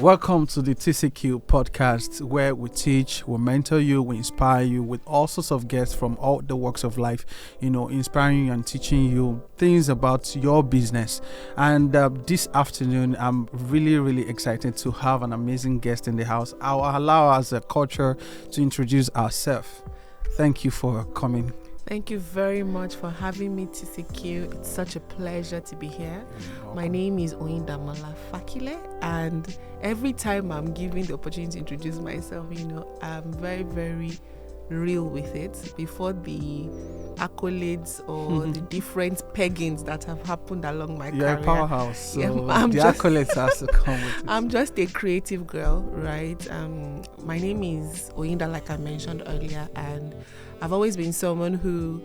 Welcome to the TCQ Podcast, where we teach, we mentor you, we inspire you with all sorts of guests from all the walks of life, inspiring you and teaching you things about your business. And this afternoon, I'm really, really excited to have an amazing guest in the house. I'll allow us a culture to introduce ourselves. Thank you for coming. Thank you very much for having me, TCQ. It's such a pleasure to be here. My name is Oyindamola Fakile, and every time I'm given the opportunity to introduce myself, I'm very, very real with it. Before the accolades or the different peggings that have happened along my career. You're a powerhouse, so the accolades has to come with it. I'm just a creative girl, right? My name is Oyinda, like I mentioned earlier, and I've always been someone who,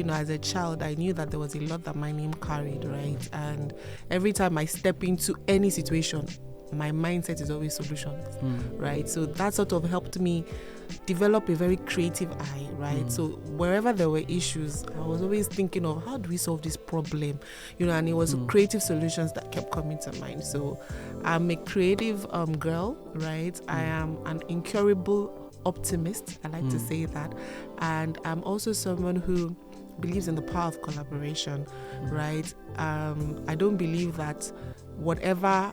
as a child, I knew that there was a lot that my name carried, right? And every time I step into any situation, my mindset is always solutions, right? So that sort of helped me develop a very creative eye, right? So wherever there were issues, I was always thinking of how do we solve this problem, and it was creative solutions that kept coming to mind. So I'm a creative girl, right? I am an incurable optimist, I like to say that, and I'm also someone who believes in the power of collaboration, right? I don't believe that whatever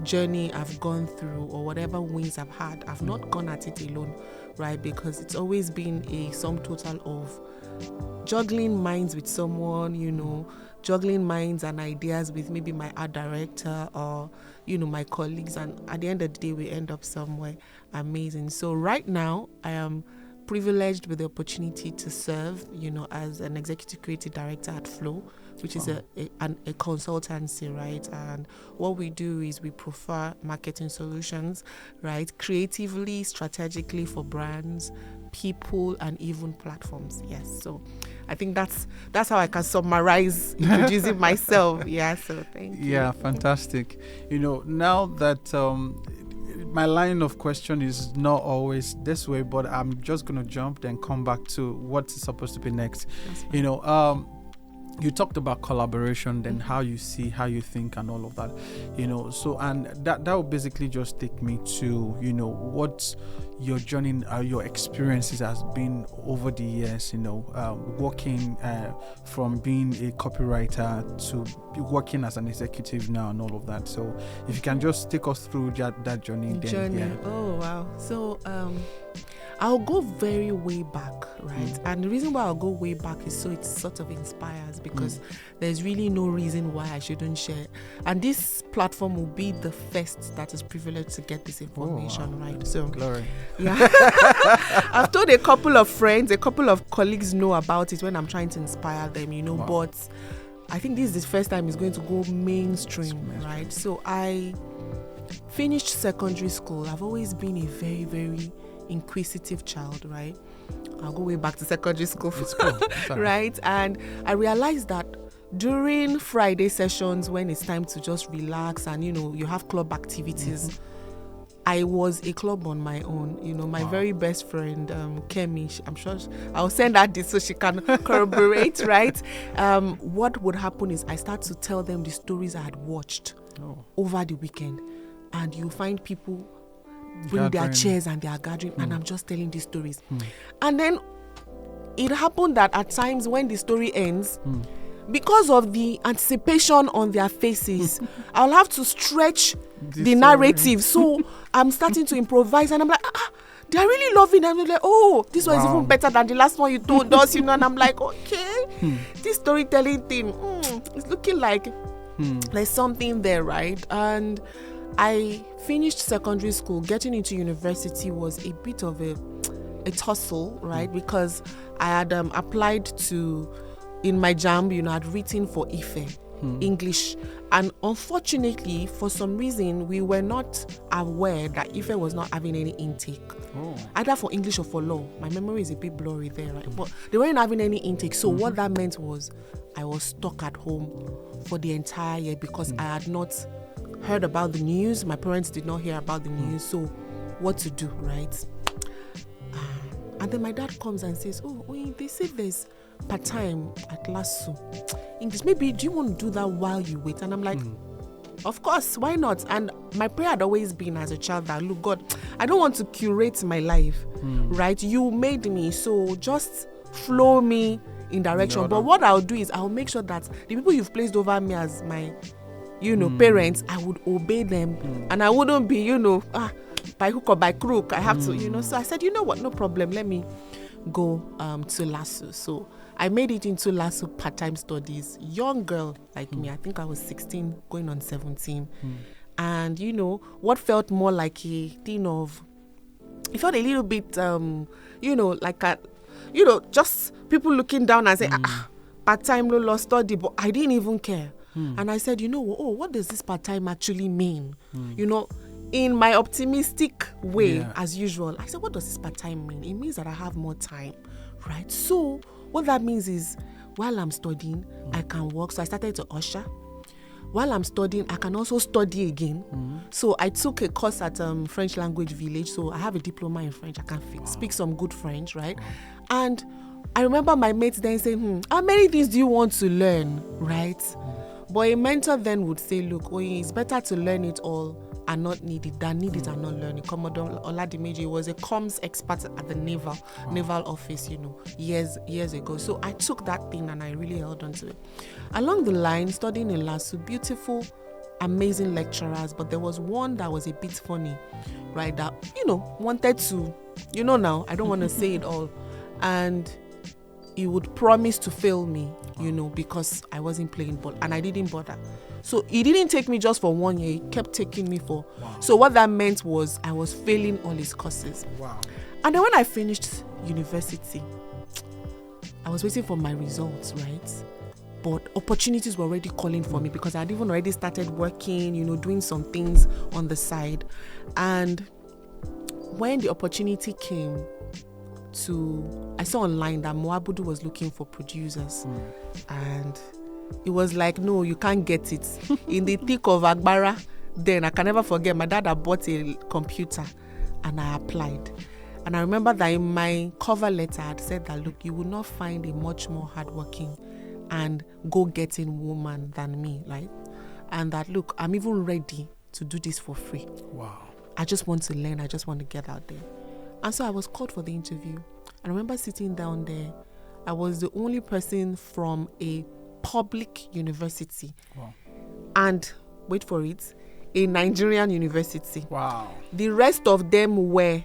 journey I've gone through or whatever wins I've had, I've not gone at it alone, right? Because it's always been a sum total of juggling minds with someone, juggling minds and ideas with maybe my art director or my colleagues, and at the end of the day we end up somewhere amazing. So right now I am privileged with the opportunity to serve as an executive creative director at Flow, which is a consultancy, right? And what we do is we prefer marketing solutions, right, creatively, strategically for brands, people, and even platforms. Yes, so I think that's how I can summarize introducing myself. Yeah, so thank you. Yeah, fantastic. Now that my line of question is not always this way, but I'm just going to jump then come back to what's supposed to be next. You talked about collaboration, then how you see, how you think, and all of that, so, and that will basically just take me to, what your journey, your experiences has been over the years, working from being a copywriter to working as an executive now and all of that. So if you can just take us through that journey. Yeah. Oh, wow. So, I'll go very way back, right? And the reason why I'll go way back is so it sort of inspires, because there's really no reason why I shouldn't share. And this platform will be the first that is privileged to get this information, right? So, glory. Yeah. I've told a couple of friends, a couple of colleagues know about it when I'm trying to inspire them, but I think this is the first time it's going to go mainstream, right? So I finished secondary school. I've always been a very, very inquisitive child, right? I'll go way back to secondary school. It's cool. Right? And I realized that during Friday sessions, when it's time to just relax and you have club activities, I was a club on my own. My very best friend, Kemi, I'm sure I'll send her this so she can corroborate, right? What would happen is I start to tell them the stories I had watched over the weekend, and you find people bring their chairs and they are gathering, and I'm just telling these stories. And then it happened that at times when the story ends, because of the anticipation on their faces, I'll have to stretch the narrative. So I'm starting to improvise, and I'm like, they're really loving it. And I'm like, this one is even better than the last one you told us, and I'm like, okay, this storytelling thing, it's looking like there's something there, right? And I finished secondary school. Getting into university was a bit of a tussle, right? Because I had applied to, in my JAMB, I'd written for IFE, English. And unfortunately, for some reason, we were not aware that IFE was not having any intake. Either for English or for law. My memory is a bit blurry there, right? But they weren't having any intake. So what that meant was I was stuck at home for the entire year because I had not heard about the news. My parents did not hear about the news. So what to do, right? And then my dad comes and says, they say there's part-time at LASU English. Maybe do you want to do that while you wait? And I'm like, of course, why not? And my prayer had always been as a child that, look, God, I don't want to curate my life, right? You made me, so just flow me in direction. But what I'll do is I'll make sure that the people you've placed over me as my, parents, I would obey them, and I wouldn't be, by hook or by crook. I have to, So I said, you know what, no problem. Let me go to LASU. So I made it into LASU part-time studies. Young girl like me, I think I was 16, going on 17. And, what felt more like a thing of, it felt a little bit, like a, just people looking down and saying, part-time low study, but I didn't even care. And I said, what does this part-time actually mean? In my optimistic way, as usual, I said, what does this part-time mean? It means that I have more time, right? So what that means is, while I'm studying, I can work. So I started to usher. While I'm studying, I can also study again. So I took a course at French Language Village. So I have a diploma in French. I can speak some good French, right? And I remember my mates then saying, how many things do you want to learn, right? But a mentor then would say, look, it's better to learn it all and not need it than need it and not learn it. Commodore Oladimeji was a comms expert at the naval office, years ago. So I took that thing and I really held on to it. Along the line, studying in LASU, beautiful, amazing lecturers, but there was one that was a bit funny, right? That, wanted to, now, I don't want to say it all. And he would promise to fail me, because I wasn't playing ball and I didn't bother. So he didn't take me just for 1 year, he kept taking me for. So what that meant was I was failing all his courses. And then when I finished university, I was waiting for my results, right? But opportunities were already calling for me because I'd even already started working, doing some things on the side. And when the opportunity came, I saw online that Moabudu was looking for producers, and it was like, no, you can't get it. In the thick of Agbara, then I can never forget, my dad had bought a computer and I applied. And I remember that in my cover letter, I had said that, look, you will not find a much more hardworking and go-getting woman than me, right? And that, look, I'm even ready to do this for free. I just want to learn. I just want to get out there. And so I was called for the interview. I remember sitting down there. I was the only person from a public university. And, wait for it, a Nigerian university. The rest of them were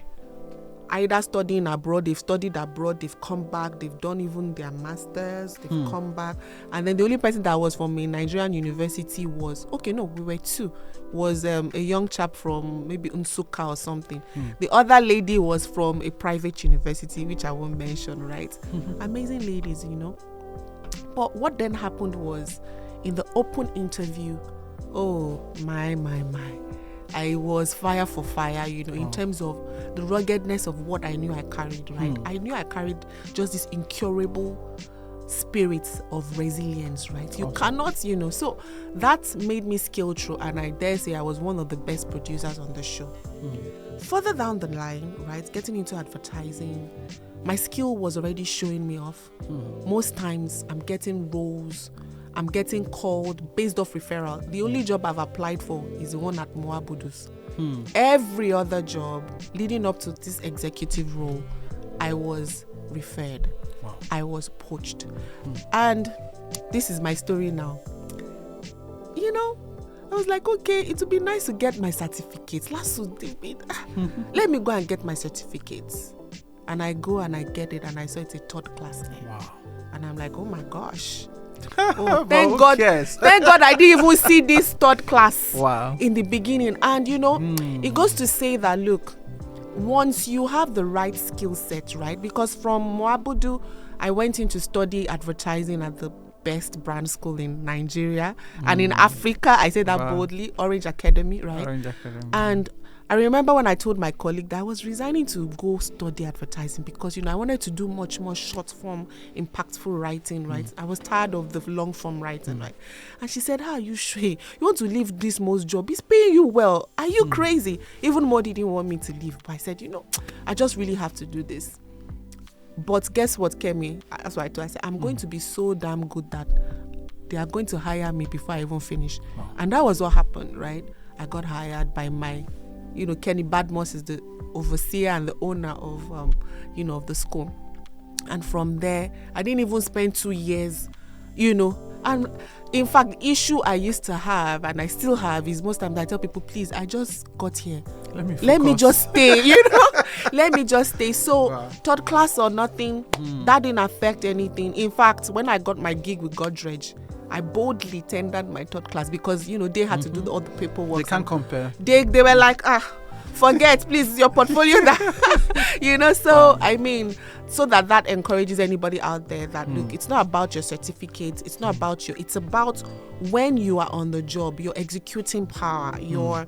either studying abroad, they've studied abroad, they've come back, they've done even their masters, they've come back. And then the only person that was from a Nigerian university was, we were two, was a young chap from maybe Nsukka or something. The other lady was from a private university, which I won't mention, right? Amazing ladies, But what then happened was, in the open interview, my. I was fire for fire, in terms of the ruggedness of what I knew I carried, right? I knew I carried just this incurable spirit of resilience, right? You cannot, so that made me scale through, and I dare say I was one of the best producers on the show. Further down the line, right, getting into advertising, my skill was already showing me off. Most times I'm getting roles, I'm getting called based off referral. The only job I've applied for is the one at Moabudu's. Every other job leading up to this executive role, I was referred. I was poached. And this is my story now. I was like, okay, it would be nice to get my certificates. Let me go and get my certificates. And I go and I get it, and I saw it's a third class name. And I'm like, oh my gosh. Thank God I didn't even see this third class in the beginning. And it goes to say that, look, once you have the right skill set, right? Because from Moabudu, I went in to study advertising at the best brand school in Nigeria and in Africa. I say that boldly, Orange Academy, right? Orange Academy. And I remember when I told my colleague that I was resigning to go study advertising because, I wanted to do much more short form, impactful writing, right? I was tired of the long form writing, right? And she said, how are you sure? You want to leave this most job? It's paying you well. Are you crazy? Even more didn't want me to leave. But I said, I just really have to do this. But guess what came in? That's what I told her. I said, I'm going to be so damn good that they are going to hire me before I even finish. And that was what happened, right? I got hired by my, Kenny Badmus is the overseer and the owner of, of the school. And from there, I didn't even spend 2 years, and in fact, the issue I used to have, and I still have, is most times I tell people, please, I just got here. Let me just stay, let me just stay. So third class or nothing, that didn't affect anything. In fact, when I got my gig with Godrej, I boldly tendered my third class because, they had to do all the paperwork. They can't compare. They were like, forget, please, your portfolio. That, so, I mean, so that encourages anybody out there that, look, it's not about your certificate. It's not about it's about when you are on the job, your executing power, your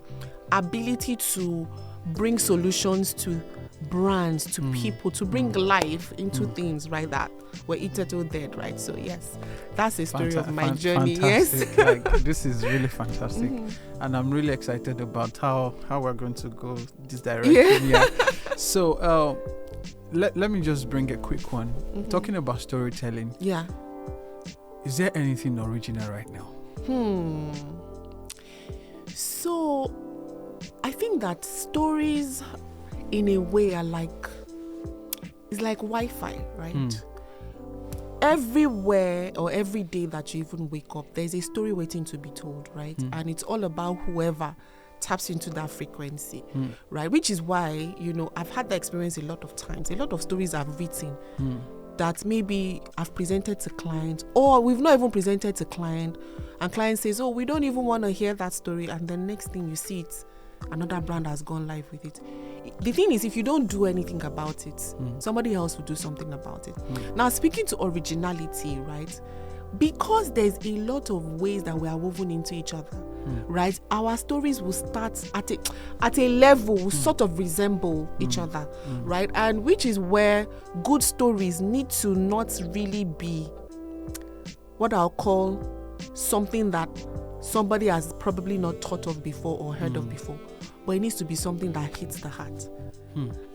ability to bring solutions to brands, to people, to bring life into things, right, that were hitherto dead, right? So yes, that's the story of my journey. Fantastic. Yes. Like, this is really fantastic. And I'm really excited about how we're going to go this direction. Yeah. So let me just bring a quick one. Talking about storytelling. Yeah. Is there anything original right now? So I think that stories in a way are like Wi-Fi, right? Everywhere or every day that you even wake up, there's a story waiting to be told, right? And it's all about whoever taps into that frequency, right? Which is why, I've had that experience a lot of times. A lot of stories I've written that maybe I've presented to clients, or we've not even presented to client, and client says, oh, we don't even want to hear that story. And the next thing you see it, another brand has gone live with it. The thing is, if you don't do anything about it, somebody else will do something about it. Now, speaking to originality, right? Because there's a lot of ways that we are woven into each other, right? Our stories will start at a level, sort of resemble each other, right? And which is where good stories need to not really be what I'll call something that somebody has probably not thought of before or heard of before, but it needs to be something that hits the heart,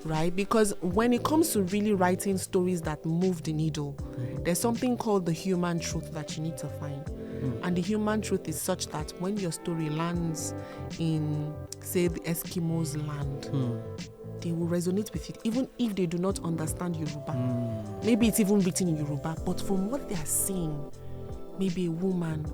right? Because when it comes to really writing stories that move the needle, there's something called the human truth that you need to find. And the human truth is such that when your story lands in, say, the Eskimos' land, they will resonate with it, even if they do not understand Yoruba. Maybe it's even written in Yoruba, but from what they are seeing, maybe a woman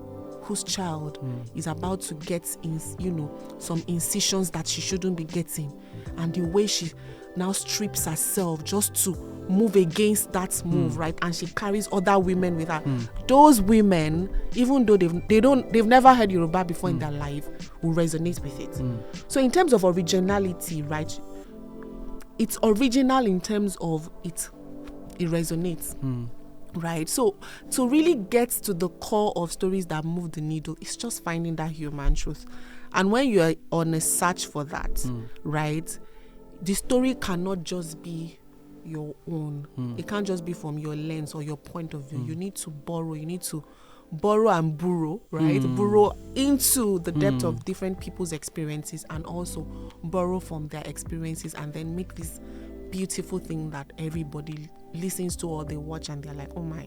whose child is about to get some incisions that she shouldn't be getting, and the way she now strips herself just to move against that move, right? And she carries other women with her. Those women, even though they've never heard Yoruba before in their life, will resonate with it. So in terms of originality, right, it's original in terms of it resonates. Right, so to really get to the core of stories that move the needle, it's just finding that human truth. And when you are on a search for that, right, the story cannot just be your own. It can't just be from your lens or your point of view. You need to borrow and burrow, right? Burrow into the depth of different people's experiences, and also borrow from their experiences, and then make this beautiful thing that everybody listens to or they watch and they're like, oh my,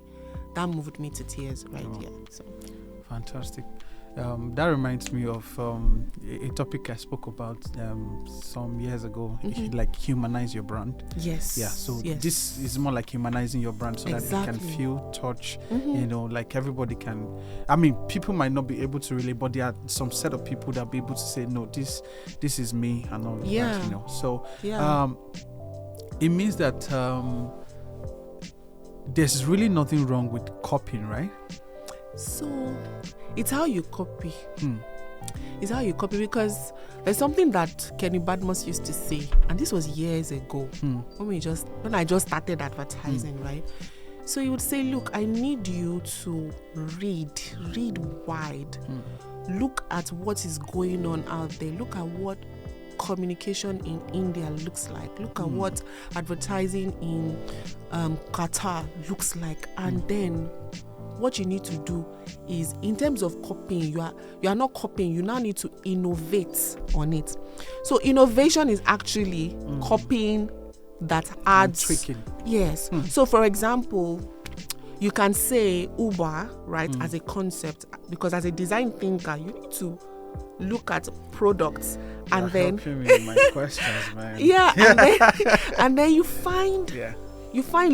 that moved me to tears, right? So fantastic. That reminds me of a topic I spoke about some years ago, like humanize your brand. Yes. Yeah. So this is more like humanizing your brand so that it can feel, touch, like everybody can. I mean, people might not be able to relate, but there are some set of people that be able to say, no, this is me and all of that, So it means that there's really nothing wrong with copying, right? So it's how you copy. It's how you copy, because there's something that Kenny Badmus used to say, and this was years ago when I just started advertising, right? So he would say, look, I need you to read wide, look at what is going on out there, look at what communication in India looks like, look at what advertising in Qatar looks like, and then what you need to do is, in terms of copying, you are not copying, you now need to innovate on it. So innovation is actually copying that adds tweaking. Yes. So for example, you can say Uber, right, as a concept, because as a design thinker, you need to look at products and You're then helping me with my questions, man. yeah, and then you find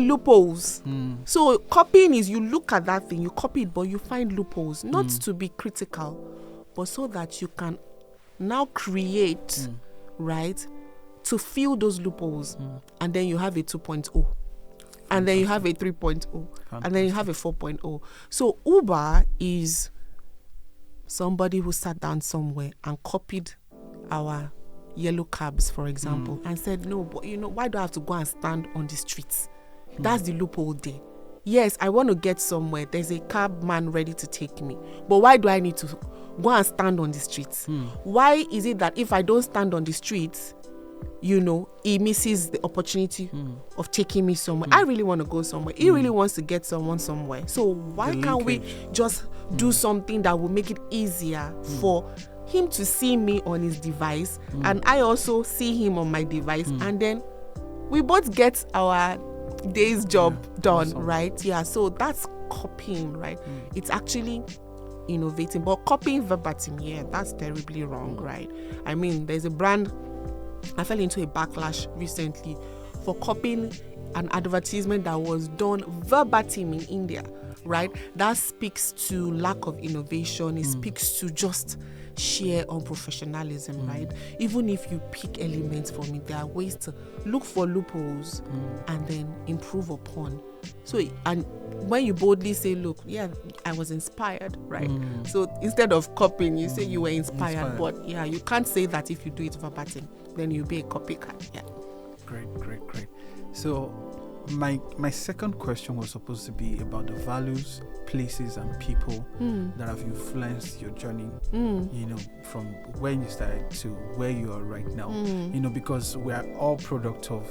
loopholes. So copying is you look at that thing, you copy it, but you find loopholes, not to be critical, but so that you can now create, right, to fill those loopholes. And then you have a 2.0. And then you have a 3.0. And then you have a 4.0. So Uber is somebody who sat down somewhere and copied our yellow cabs, for example, and said, no, but why do I have to go and stand on the streets? That's the loophole there. Yes, I want to get somewhere. There's a cab man ready to take me. But why do I need to go and stand on the streets? Why is it that if I don't stand on the streets, he misses the opportunity of taking me somewhere? I really want to go somewhere. He really wants to get someone somewhere. So why can't we just do something that will make it easier for him to see me on his device and I also see him on my device, and then we both get our day's job done, right? Yeah, so that's copying, right? It's actually innovating, but copying verbatim, that's terribly wrong, right? I mean, there's a brand, I fell into a backlash recently for copying an advertisement that was done verbatim in India, right? That speaks to lack of innovation. It speaks to just sheer unprofessionalism, right? Even if you pick elements from it, there are ways to look for loopholes and then improve upon. So, and when you boldly say, look, I was inspired, right? So instead of copying, you say you were inspired. But you can't say that if you do it verbatim, then you'll be a copycat. Yeah. Great. So my second question was supposed to be about the values, places, and people that have influenced your journey, from when you started to where you are right now, because we are all product of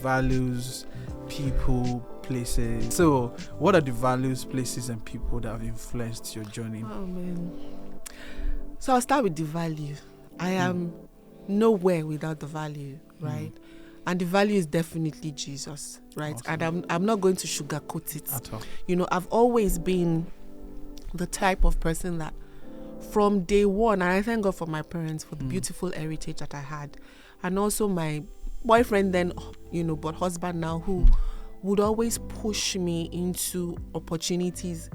values, people, places. So what are the values, places, and people that have influenced your journey? Oh man. So I'll start with the value. I am nowhere without the value, right? And the value is definitely Jesus, right? Awesome. And I'm not going to sugarcoat it at all. I've always been the type of person that from day one, and I thank God for my parents for the beautiful heritage that I had, and also my boyfriend then, but husband now, who would always push me into opportunities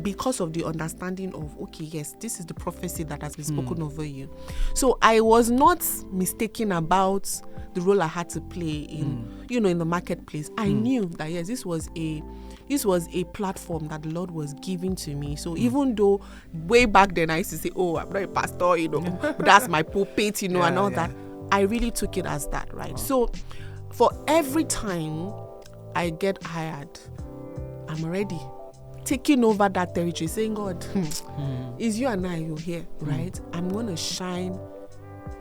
because of the understanding of, okay, yes, this is the prophecy that has been spoken over you. So I was not mistaken about the role I had to play in, in the marketplace. I knew that, yes, this was a platform that the Lord was giving to me. So even though way back then I used to say, oh, I'm not a pastor, but that's my pulpit, and all that, I really took it as that, right? So for every time I get hired, I'm already taking over that territory, saying, God, it's you and I, you're here, right? I'm going to shine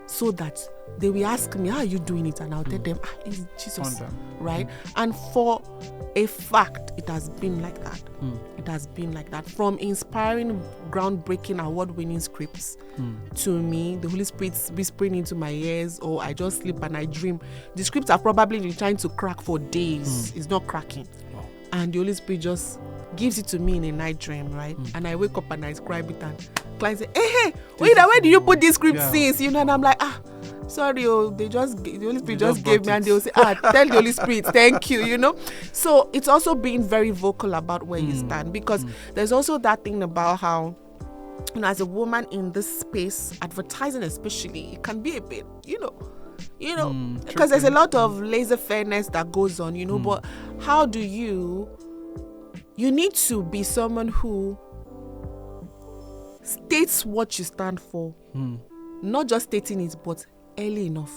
so that they will ask me, how are you doing it? And I'll tell them, it's Jesus, right? And for a fact, it has been like that. It has been like that. From inspiring, groundbreaking, award-winning scripts to me, the Holy Spirit's whispering into my ears, or I just sleep and I dream. The scripts are probably been trying to crack for days. It's not cracking. Wow. And the Holy Spirit just gives it to me in a night dream, right? And I wake up and I scribe it, and clients say, hey, wait, where do you put this script since? And I'm like, sorry, the Holy Spirit just gave me, and they'll say, tell the Holy Spirit, thank you, So it's also being very vocal about where you stand, because there's also that thing about how, as a woman in this space, advertising especially, it can be a bit, because there's a lot of laissez-fairness that goes on, but how do you need to be someone who states what you stand for, not just stating it, but early enough.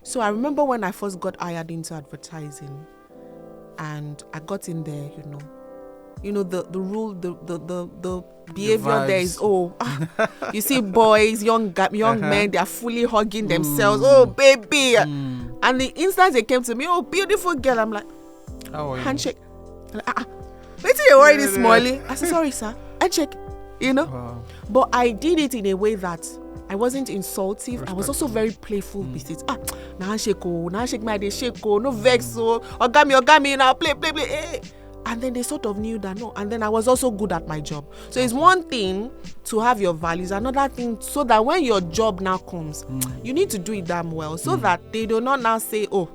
So I remember when I first got hired into advertising, and I got in there, the rule, the behavior there is, you see boys, young men, they are fully hugging themselves, oh baby, and the instant they came to me, oh beautiful girl, I'm like, how are you? Handshake. Wait till you're worried this morning. I said, sorry sir, handshake, Wow. But I did it in a way that I wasn't insultive. I was also very playful with it. Now handshake me, I dey shake, no vex, orgami, now play. And then they sort of knew that, no. And then I was also good at my job. So it's one thing to have your values, another thing, so that when your job now comes, you need to do it damn well, so that they do not now say, oh,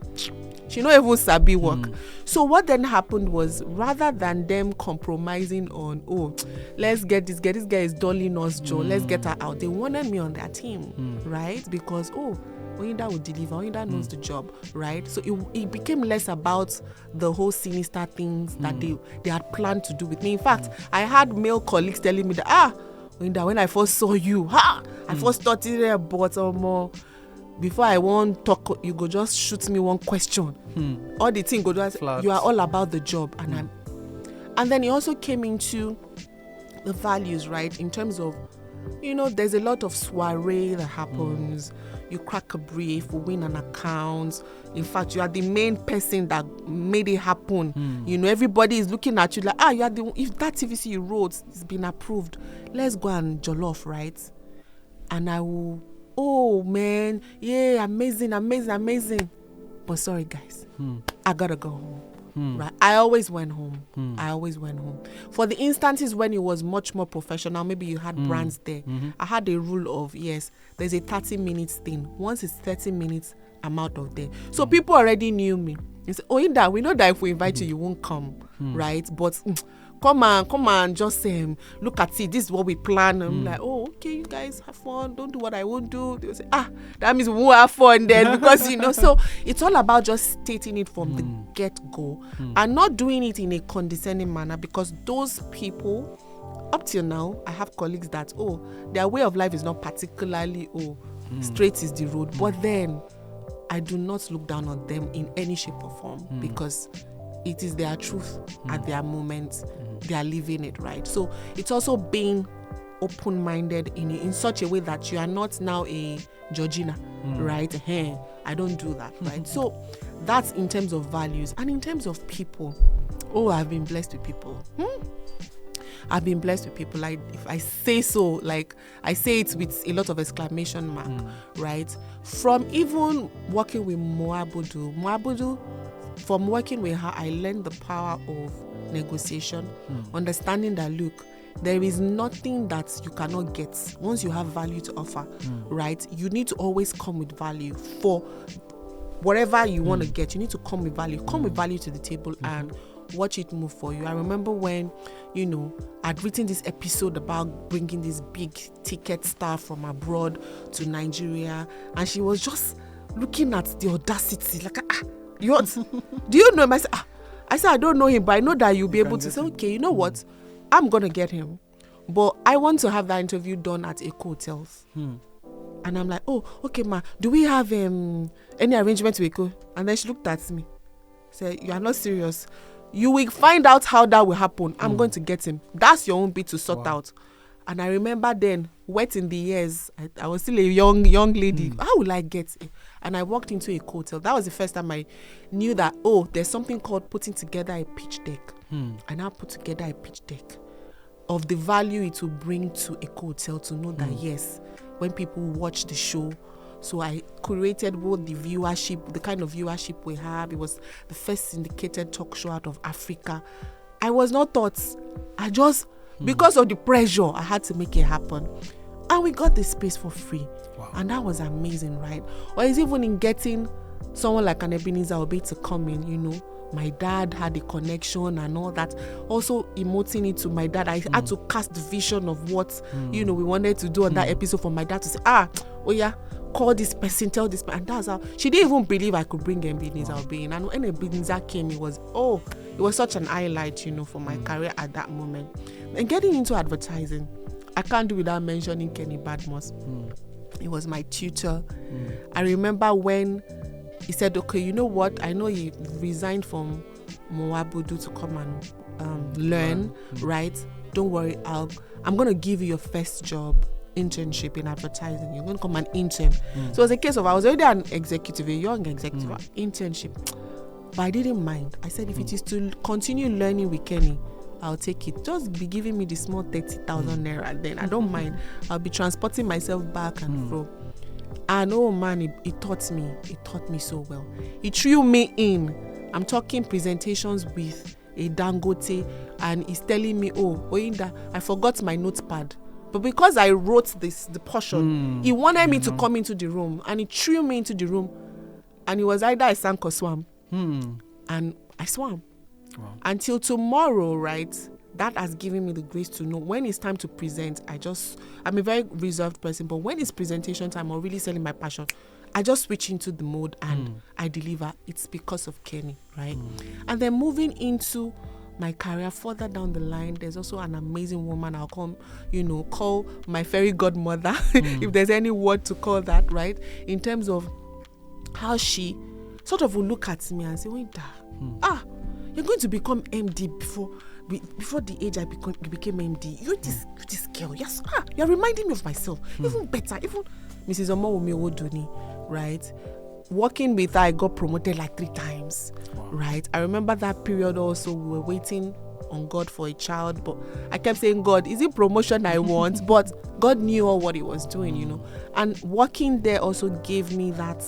she no even sabi work. So what then happened was, rather than them compromising on, oh, let's get this guy is dulling us, Joe, let's get her out. They wanted me on their team, right? Because, Oyinda will deliver. Oyinda knows the job, right? So it became less about the whole sinister things that they had planned to do with me. In fact, I had male colleagues telling me that, Oyinda, when I first saw you, I first thought it there, but more. Before I won't talk, you go just shoot me one question. All the thing go just, you are all about the job. And then it also came into the values, right? In terms of, there's a lot of soiree that happens. You crack a brief, win an account. In fact, you are the main person that made it happen. Everybody is looking at you like, you are the, if that TVC you wrote, it's been approved. Let's go and jollof, right? And I will, oh man, yeah, amazing. But sorry guys, I gotta go home. Right? I always went home. For the instances when it was much more professional, maybe you had brands there, I had a rule of, yes, there's a 30 minutes thing. Once it's 30 minutes, I'm out of there. So people already knew me. They said, Oyinda, we know that if we invite you, you won't come, right? But come on, just look at it. This is what we plan. I'm like, oh, okay, you guys have fun. Don't do what I won't do. They will say, that means we won't have fun then, because so it's all about just stating it from the get-go and not doing it in a condescending manner, because those people, up till now, I have colleagues that, their way of life is not particularly, straight is the road. But then I do not look down on them in any shape or form, because it is their truth at their moment. They are living it, right? So it's also being open-minded in such a way that you are not now a Georgina, right? Hey, I don't do that, right? So that's in terms of values. And in terms of people, I've been blessed with people. I've been blessed with people. Like, if I say so, like, I say it with a lot of exclamation mark, right? From even working with Moabudu, from working with her, I learned the power of negotiation, understanding that, look, there is nothing that you cannot get once you have value to offer, right? You need to always come with value for whatever you want to get. You need to come with value to the table and watch it move for you. I remember when, I'd written this episode about bringing this big ticket star from abroad to Nigeria, and she was just looking at the audacity, like, do you know him? I said, I don't know him, but I know that you'll be able to say, okay, you know what? I'm going to get him. But I want to have that interview done at Eco Hotels. And I'm like, oh, okay, ma, do we have any arrangement with Eco? And then she looked at me. Said, you are not serious. You will find out how that will happen. I'm going to get him. That's your own bit to sort out. And I remember then, wet in the years, I was still a young lady. How will I get it? And I walked into a hotel. That was the first time I knew that, there's something called putting together a pitch deck. And I put together a pitch deck of the value it will bring to a hotel to know that, yes, when people watch the show. So I curated both the viewership, the kind of viewership we have. It was the first syndicated talk show out of Africa. I was not taught. I just... because of the pressure, I had to make it happen. And we got the space for free. Wow. And that was amazing, right? Or it's even in getting someone like an Ebenezer Obey to come in, My dad had a connection and all that. Also emoting it to my dad. I had to cast the vision of what, we wanted to do on that episode for my dad to say, call this person, tell this person. And that's how, she didn't even believe I could bring Ebenezer Obey in. And when Ebenezer came, it was such an highlight, for my career at that moment. And getting into advertising, I can't do without mentioning Kenny Badmus. He was my tutor. I remember when he said, okay, you know what? I know he resigned from Moabudu to come and learn, right? Don't worry, I'm going to give you your first job, internship in advertising. You're going to come and intern. So it was a case of, I was already an executive, a young executive, internship. But I didn't mind. I said, if it is to continue learning with Kenny, I'll take it. Just be giving me the small 30,000 naira then. I don't mind. I'll be transporting myself back and fro. And oh man, it taught me. It taught me so well. It threw me in. I'm talking presentations with a Dangote, and he's telling me, oh, Oyinda, I forgot my notepad. But because I wrote the portion, he wanted me to come into the room, and he threw me into the room, and it was either I sank or swam. And I swam. Wow. Until tomorrow, right? That has given me the grace to know when it's time to present. I'm a very reserved person, but when it's presentation time or really selling my passion, I just switch into the mode and I deliver. It's because of Kenny, right? And then moving into my career further down the line, there's also an amazing woman I'll call my fairy godmother, if there's any word to call that, right? In terms of how she sort of will look at me and say, you're going to become MD before the age I became MD. You're this girl. Yes, you're reminding me of myself. Even better, even Mrs. Omowumi Oduni, right? Working with her, I got promoted like 3 times, right? I remember that period also, we were waiting on God for a child, but I kept saying, God, is it promotion I want? But God knew all what he was doing, And working there also gave me that,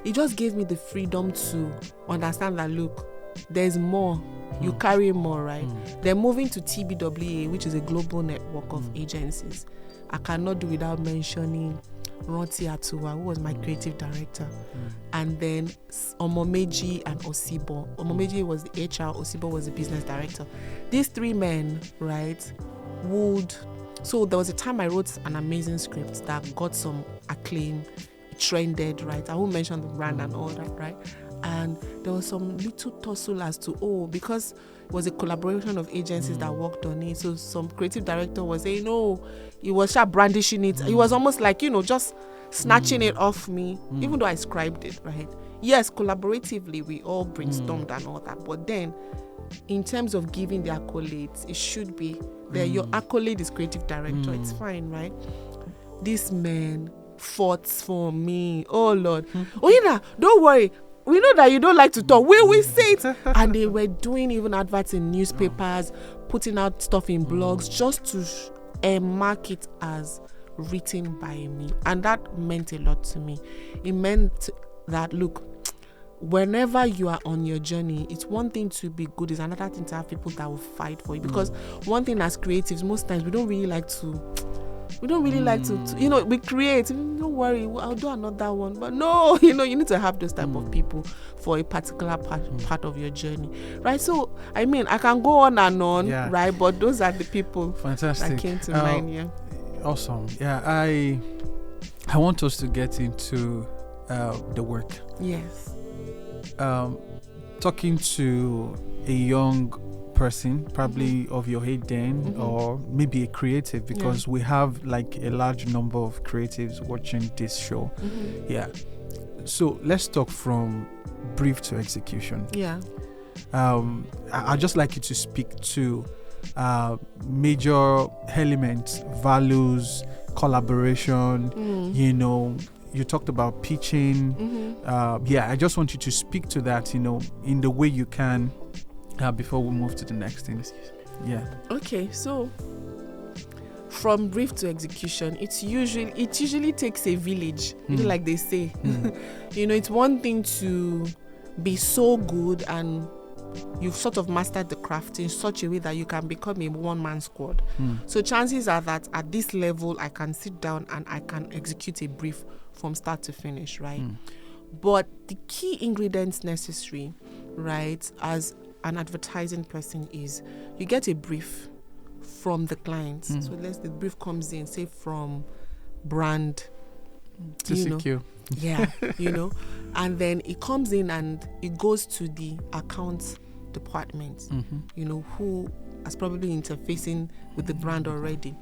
it just gave me the freedom to understand that, look, there's more. You carry more, right? They're moving to TBWA, which is a global network of agencies. I cannot do without mentioning Ronti Atuwa, who was my creative director, and then Omomeji and Osibo. Omomeji was the HR, Osibo was the business director. These 3 men, right, so there was a time I wrote an amazing script that got some acclaim, it trended, right? I won't mention the brand and all that, right? And there was some little tussle as to, because it was a collaboration of agencies that worked on it. So some creative director was saying, no, he was brandishing it. He was almost like, just snatching it off me, even though I scribed it, right? Yes, collaboratively, we all brainstormed and all that. But then, in terms of giving the accolades, it should be there. Your accolade is creative director. It's fine, right? This man fought for me. Oh, Lord. Oyinda, don't worry. We know that you don't like to talk. We will say it. And they were doing even adverts in newspapers, putting out stuff in blogs, just to mark it as written by me. And that meant a lot to me. It meant that, look, whenever you are on your journey, it's one thing to be good, it's another thing to have people that will fight for you. Because one thing as creatives, most times we don't really like to we create. Don't worry, I'll do another one. But no, you need to have those type of people for a particular part of your journey, right? So, I can go on and on, right? But those are the people that came to mind. Yeah. Awesome. Yeah, I want us to get into the work. Yes. Talking to a young person, probably of your age then, or maybe a creative, because we have like a large number of creatives watching this show. Yeah. So let's talk from brief to execution. Yeah. I'd just like you to speak to major elements, values, collaboration. You talked about pitching. I just want you to speak to that, in the way you can. Before we move to the next things. Yeah. Okay, so from brief to execution, it usually takes a village, like they say. It's one thing to be so good and you've sort of mastered the craft in such a way that you can become a one-man squad. So chances are that at this level, I can sit down and I can execute a brief from start to finish, right? But the key ingredients necessary, right, as an advertising person is you get a brief from the client. So the brief comes in, say from brand TCQ. And then it comes in and it goes to the accounts department, who is probably interfacing with the brand already.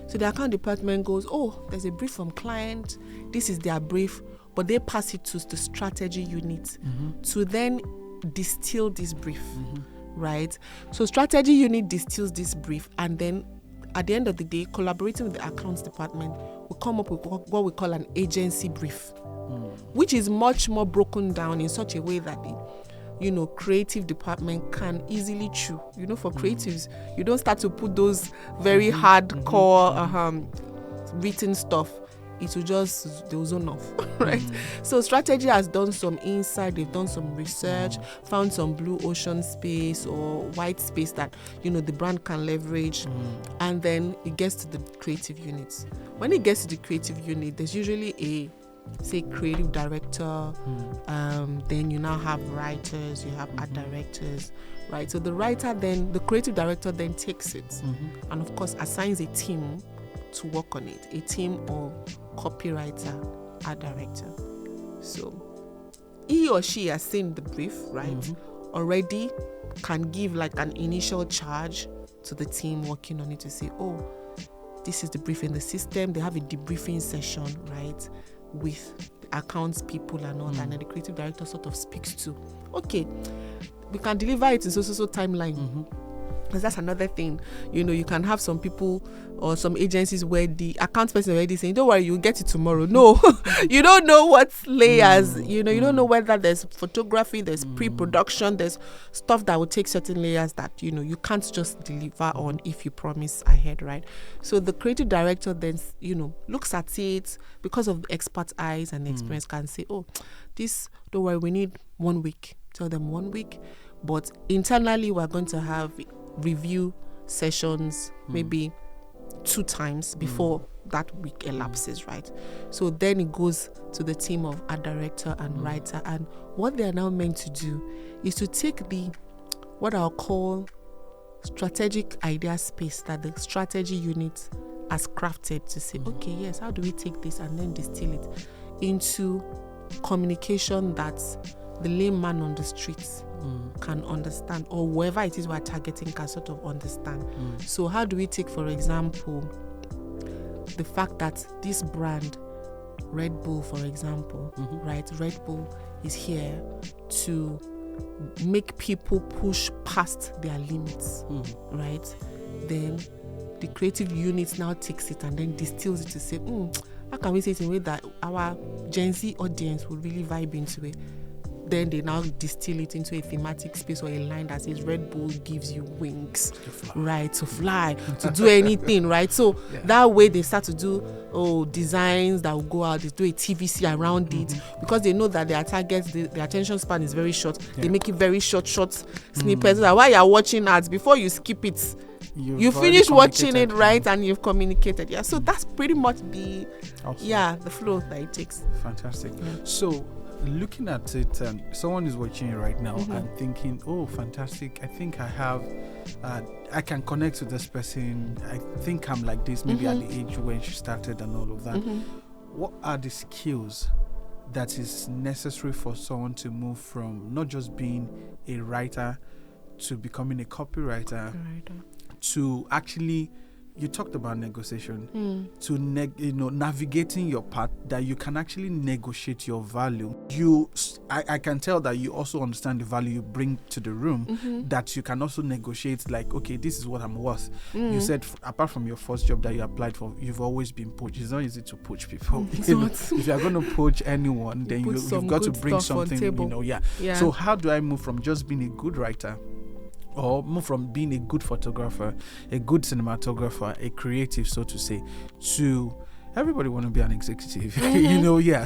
So the account department goes, there's a brief from client, this is their brief, but they pass it to the strategy unit to then distill this brief, right? So strategy unit distills this brief, and then at the end of the day, collaborating with the accounts department, we come up with what we call an agency brief, which is much more broken down in such a way that the creative department can easily chew. For creatives, you don't start to put those very hardcore written stuff. it will just, they'll zone off, right? So strategy has done some insight, they've done some research, found some blue ocean space or white space that, you know, the brand can leverage, and then it gets to the creative units. When it gets to the creative unit, there's usually a, say, creative director, then you now have writers, you have art directors, right? So the writer then, the creative director then takes it and of course assigns a team to work on it, a team of copywriter, art director. So he or she has seen the brief, right? Already can give like an initial charge to the team working on it to say, oh, this is the brief in the system. They have a debriefing session, right, with accounts people and all that, and the creative director sort of speaks to, okay, we can deliver it in so timeline. Because that's another thing, you know, you can have some people or some agencies where the account person already saying, don't worry, you'll get it tomorrow. No, you don't know what layers, you know, you don't know whether there's photography, there's pre-production, there's stuff that will take certain layers that, you know, you can't just deliver on if you promise ahead, right? So the creative director then, you know, looks at it because of the expert eyes and experience, can say, oh, this, don't worry, we need 1 week. Tell them 1 week. But internally, we're going to have review sessions maybe 2 times before that week elapses, right? So then it goes to the team of art director and writer, and what they are now meant to do is to take the, what I'll call strategic idea space that the strategy unit has crafted, to say, okay, yes, how do we take this and then distill it into communication that the layman on the streets can understand, or whoever it is we're targeting can sort of understand. So how do we take, for example, the fact that this brand, Red Bull, for example, right? Red Bull is here to make people push past their limits, right? Then the creative unit now takes it and then distills it to say, how can we say it in a way that our Gen Z audience will really vibe into it? Then they now distill it into a thematic space or a line that says Red Bull gives you wings, right, to fly, to do anything, right? So that way they start to do designs that will go out, they do a TVC around it, because they know that their targets, their attention span is very short. They make it very short snippets, so that while you're watching ads, before you skip it, you finish watching it, right, and you've communicated. So that's pretty much the the flow that it takes. Fantastic. So looking at it, someone is watching it right now and thinking, oh, fantastic, I think I can connect with this person, I think I'm like this, maybe at the age when she started and all of that. What are the skills that is necessary for someone to move from not just being a writer to becoming a copywriter to actually, you talked about negotiation, to navigating your path, that you can actually negotiate your value. I can tell that you also understand the value you bring to the room, that you can also negotiate, like, okay, this is what I'm worth. You said apart from your first job that you applied for, you've always been poached. It's not easy to poach people. If you're going to poach anyone, then you've got to bring something, So how do I move from just being a good writer, or move from being a good photographer, a good cinematographer, a creative, so to say, to everybody want to be an executive,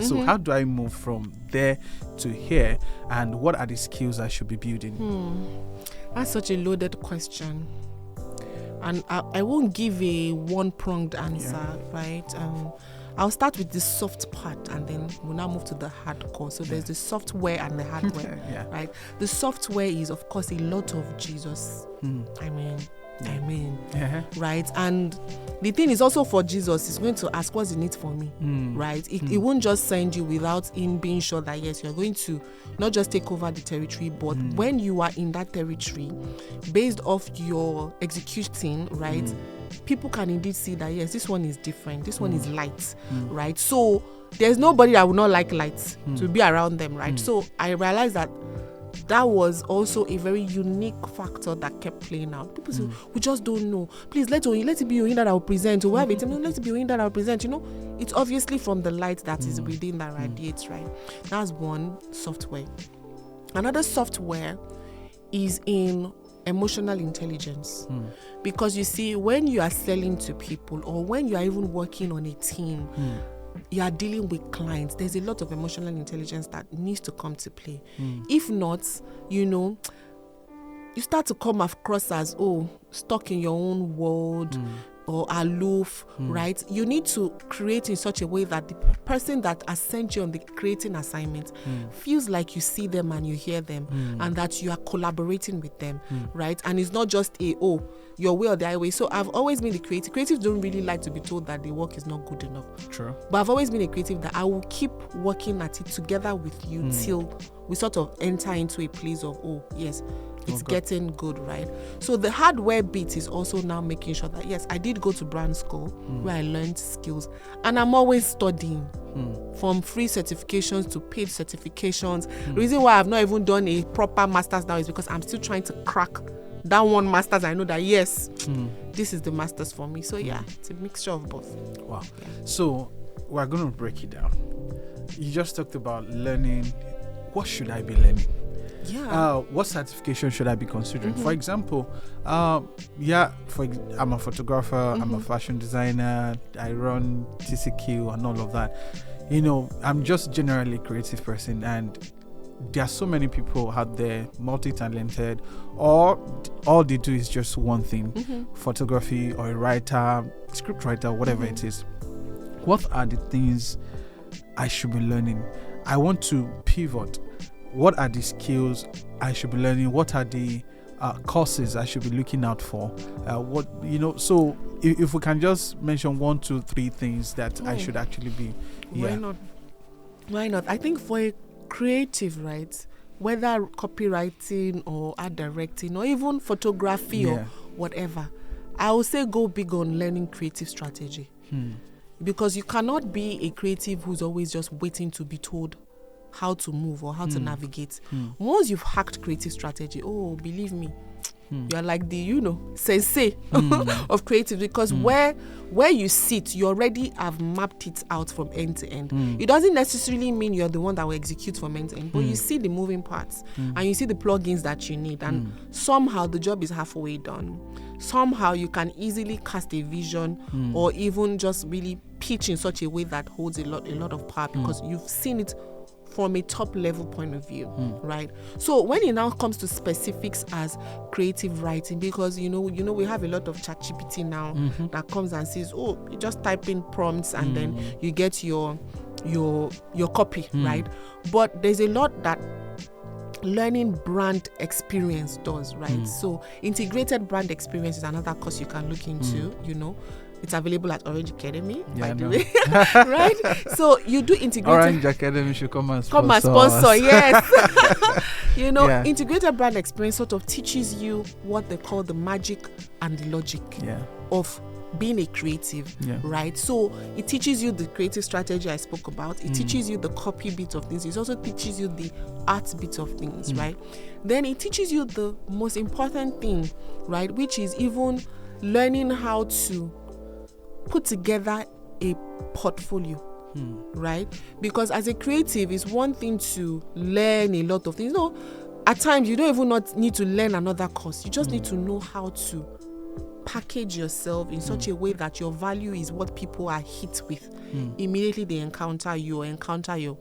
So how do I move from there to here, and what are the skills I should be building? That's such a loaded question, and I won't give a one-pronged answer, right? I'll start with the soft part, and then we'll now move to the hardcore. So there's the software and the hardware, right? The software is, of course, a lot of Jesus. Amen. Right? And the thing is also, for Jesus, he's going to ask, what's in it for me? Right? It won't just send you without him being sure that, yes, you're going to not just take over the territory, but when you are in that territory, based off your executing, right, people can indeed see that, yes, this one is different, this one is light, right? So there's nobody that would not like light to be around them, right? So I realized that was also a very unique factor that kept playing out. People say, we just don't know. Please, let it be Oyinda that will present. Or let it be Oyinda that will present. It's obviously from the light that is within that radiates, right? That's one software. Another software is in emotional intelligence. Because you see, when you are selling to people, or when you are even working on a team, you are dealing with clients, there's a lot of emotional intelligence that needs to come to play. If not, you start to come across as stuck in your own world or aloof, right? You need to create in such a way that the person that has sent you on the creating assignment feels like you see them and you hear them, and that you are collaborating with them, right? And it's not just your way or the highway. So I've always been the creative. Creatives don't really like to be told that the work is not good enough. True. But I've always been a creative that I will keep working at it together with you till we sort of enter into a place of, yes, it's getting good, right? So the hardware bit is also now making sure that, yes, I did go to brand school where I learned skills, and I'm always studying from free certifications to paid certifications. The reason why I've not even done a proper master's now is because I'm still trying to crack that one master's. I know that, yes, this is the master's for me. So yeah, it's a mixture of both. Wow. Yeah. So we're going to break it down. You just talked about learning. What should I be learning? Yeah. What certification should I be considering? For example, I'm a photographer, I'm a fashion designer, I run TCQ and all of that. I'm just generally a creative person, and there are so many people out there, multi-talented, or all they do is just one thing, photography, or a writer, script writer, whatever it is. What are the things I should be learning? I want to pivot. What are the skills I should be learning? What are the courses I should be looking out for? So if we can just mention 1, 2, 3 things that I should actually be. Yeah. Why not? I think for a creative, right, whether copywriting or art directing or even photography or whatever, I would say go big on learning creative strategy. Because you cannot be a creative who's always just waiting to be told how to move or how to navigate. Once you've hacked creative strategy, believe me, you're like the sensei of creative, because where you sit, you already have mapped it out from end to end. It doesn't necessarily mean you're the one that will execute from end to end, but you see the moving parts and you see the plugins that you need, and somehow the job is halfway done. Somehow you can easily cast a vision or even just really pitch in such a way that holds a lot of power, because you've seen it from a top level point of view, right? So when it now comes to specifics as creative writing, because we have a lot of ChatGPT now that comes and says, you just type in prompts and then you get your copy, right? But there's a lot that learning brand experience does, right? So integrated brand experience is another course you can look into. It's available at Orange Academy, by the way. Right? So you do integrated. Orange Academy should come and sponsor us. Yes. Integrated brand experience sort of teaches you what they call the magic and the logic of being a creative, right? So it teaches you the creative strategy I spoke about. It teaches you the copy bit of things. It also teaches you the art bit of things, right? Then it teaches you the most important thing, right? Which is even learning how to put together a portfolio, right? Because as a creative, it's one thing to learn a lot of things. At times you don't even need to learn another course. You just need to know how to package yourself in such a way that your value is what people are hit with immediately they encounter you or encounter your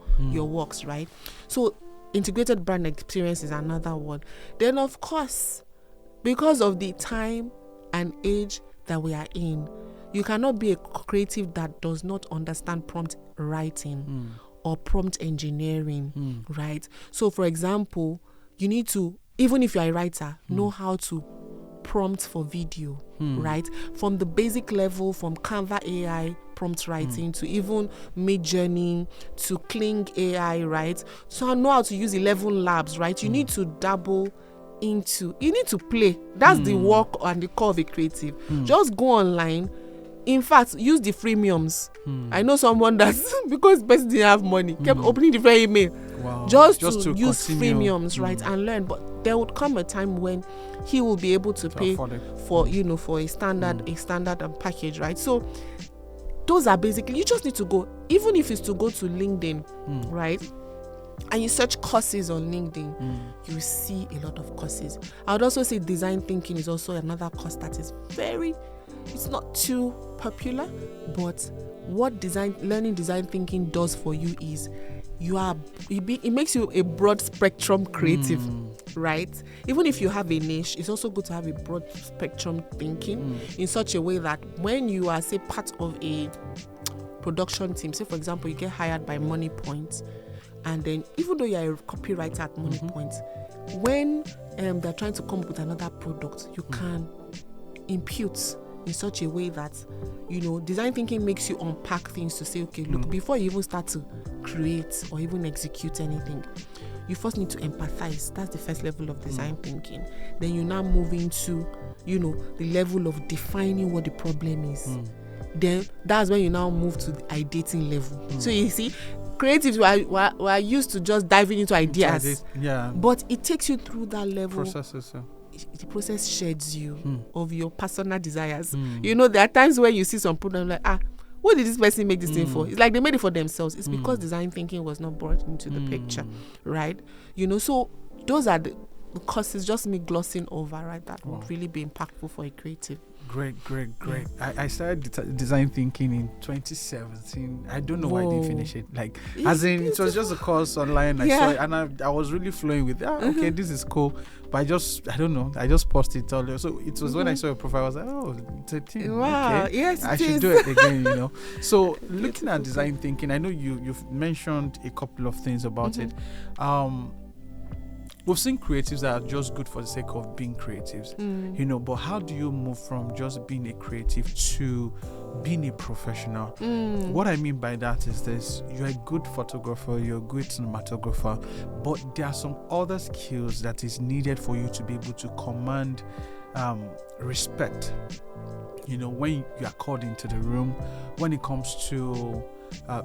works, right? So integrated brand experience is another one. Then of course, because of the time and age that we are in, you cannot be a creative that does not understand prompt writing or prompt engineering, right? So for example, you need to, even if you're a writer, know how to prompt for video, right? From the basic level, from Canva AI prompt writing to even Midjourney to Kling AI, right? So I know how to use 11 labs, right? You need to dabble into, you need to play. That's the work and the core of a creative. Just go online. In fact, use the freemiums. I know someone that's, because person didn't have money, kept opening different email. Wow. Just to use continue. freemiums, right, and learn. But there would come a time when he will be able to pay for a standard package, right? So those are basically, you just need to go, even if it's to go to LinkedIn, right? And you search courses on LinkedIn, you will see a lot of courses. I would also say design thinking is also another course that is very, it's not too popular, but what learning design thinking does for you is it makes you a broad spectrum creative, right? Even if you have a niche, it's also good to have a broad spectrum thinking in such a way that when you are, say, part of a production team, say for example you get hired by Money Point, and then even though you're a copywriter at Money Point, when they're trying to come up with another product, you can impute in such a way that, design thinking makes you unpack things to say, okay, look, before you even start to create or even execute anything, you first need to empathize. That's the first level of design thinking. Then you now move into, the level of defining what the problem is. Then that's when you now move to the ideating level. So you see, creatives were used to just diving into ideas. But it takes you through that level. Processes, the process sheds you of your personal desires. There are times where you see some problem like, what did this person make this thing for? It's like they made it for themselves. It's because design thinking was not brought into the picture, right? So those are the causes, just me glossing over, right? That would really be impactful for a creative. Great. I started design thinking in 2017. I don't know why I didn't finish it. It was just a course online. I saw it and I was really flowing with it. Okay, this is cool. But I don't know. I just paused it all. So it was when I saw your profile, I was like, oh, it's a thing. Wow, okay. yes, I should do it again, So looking at design thinking, I know you've mentioned a couple of things about it. We've seen creatives that are just good for the sake of being creatives, but how do you move from just being a creative to being a professional? What I mean by that is this: you're a good photographer, you're a good cinematographer, but there are some other skills that is needed for you to be able to command respect. When you are called into the room, when it comes to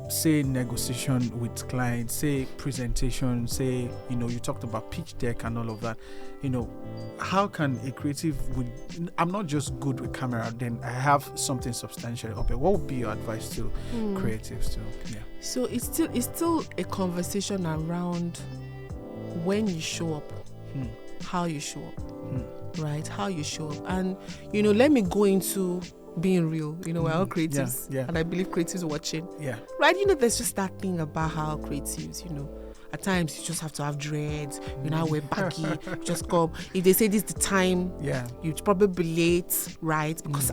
say negotiation with clients, say presentation, say you talked about pitch deck and all of that. How can a creative I'm not just good with camera, then I have something substantial up here. What would be your advice to creatives to So it's still a conversation around when you show up, how you show up, right? How you show up. And let me go into being real. We're all creatives, and I believe creatives watching, right? There's just that thing about how creatives, at times you just have to have dreads, wear baggy, just come. If they say this is the time, you'd probably be late, right? Because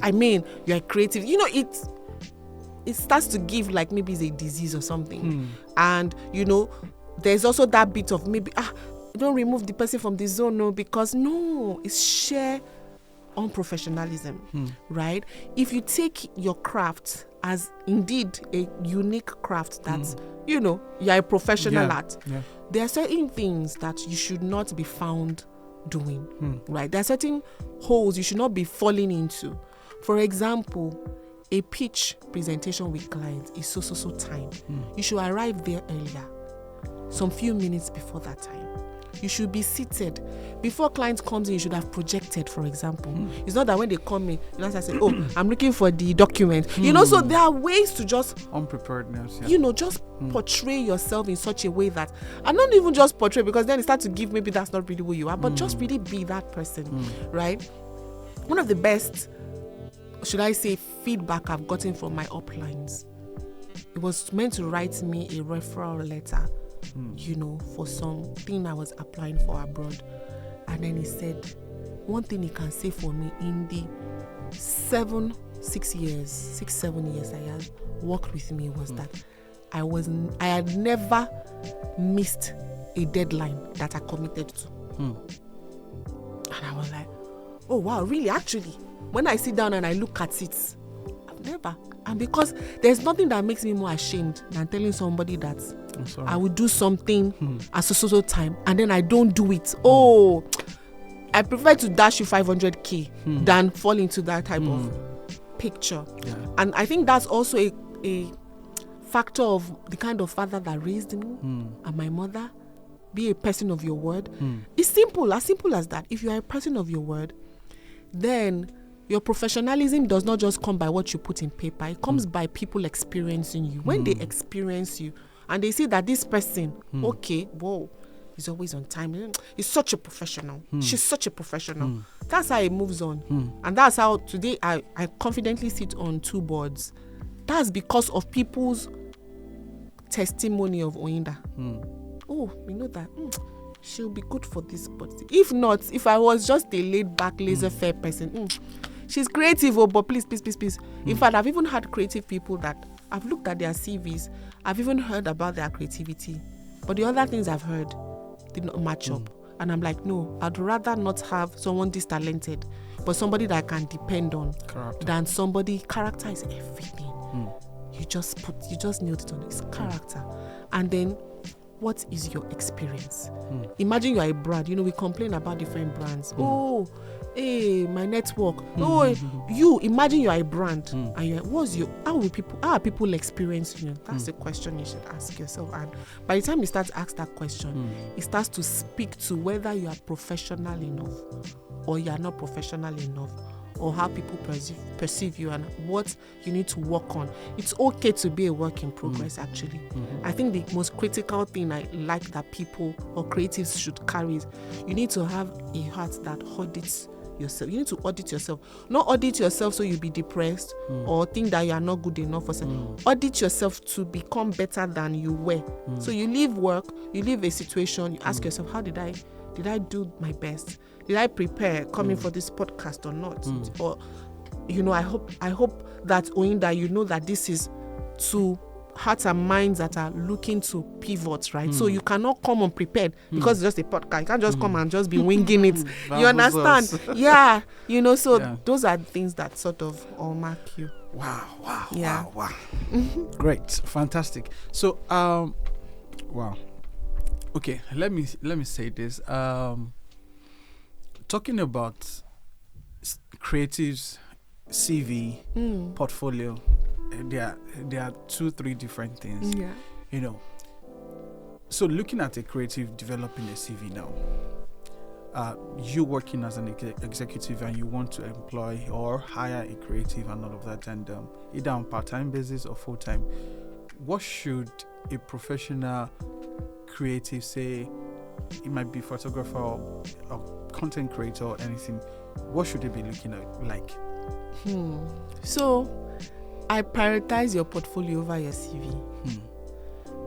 you're a creative, it starts to give like maybe it's a disease or something. And there's also that bit of maybe don't remove the person from the zone, because it's sheer unprofessionalism, right? If you take your craft as indeed a unique craft that you're a professional at, there are certain things that you should not be found doing, right? There are certain holes you should not be falling into. For example, a pitch presentation with clients is so time. You should arrive there earlier, some few minutes before that time. You should be seated. Before client comes in, you should have projected, for example. It's not that when they come in, I say, I'm looking for the document. So there are ways to just unpreparedness. Just portray yourself in such a way that, and not even just portray, because then it starts to give maybe that's not really who you are, but just really be that person, right? One of the best, should I say, feedback I've gotten from my uplines, it was meant to write me a referral letter, for something I was applying for abroad. And then he said, one thing he can say for me in the 7 years I had worked with me was that I had never missed a deadline that I committed to. And I was like, oh wow, really? Actually, when I sit down and I look at it, I've never. And because there's nothing that makes me more ashamed than telling somebody that I will do something at so time and then I don't do it. I prefer to dash you 500k than fall into that type of picture. And I think that's also a factor of the kind of father that raised me and my mother. Be a person of your word. It's as simple as that. If you are a person of your word, then your professionalism does not just come by what you put in paper. It comes by people experiencing you. When they experience you and they see that this person, He's always on time. He's such a professional. She's such a professional. That's how it moves on. And that's how today I confidently sit on 2 boards. That's because of people's testimony of Oyinda. Oh, we know that she'll be good for this, but if not, if I was just a laid back, laissez-faire person, she's creative, but please. In fact, I've even had creative people that I've looked at their CVs, I've even heard about their creativity, but the other things I've heard did not match up. And I'm like, no, I'd rather not have someone this talented, but somebody that I can depend on, than somebody. Character is everything. You just nailed it on his character. And then, what is your experience? Imagine you are a brand. We complain about different brands. Oh, hey, my network. You imagine you are a brand, and how are people experiencing you? That's the question you should ask yourself. And by the time you start to ask that question, it starts to speak to whether you are professional enough or you are not professional enough, or how people perceive you and what you need to work on. It's okay to be a work in progress, actually. I think the most critical thing I like that people or creatives should carry is you need to have a heart that audits yourself. You need to audit yourself. Not audit yourself so you'll be depressed or think that you are not good enough for something. Audit yourself to become better than you were. So you leave work, you leave a situation, you ask yourself, how did I do my best? Did I prepare coming for this podcast or not? Or, I hope that Oyinda, that this is to hearts and minds that are looking to pivot, right? So you cannot come unprepared because it's just a podcast. You can't just come and just be winging it. You understand? Yeah. Those are things that sort of mark you. Wow. Great. Fantastic. So, wow. Okay, let me say this. Talking about creatives, CV, portfolio, there are 2-3 different things. Yeah. So looking at a creative developing a CV now, you working as an executive and you want to employ or hire a creative and all of that, and either on part-time basis or full-time, what should a professional creative say? It might be photographer or content creator or anything. What should they be looking at like? So I prioritize your portfolio over your CV.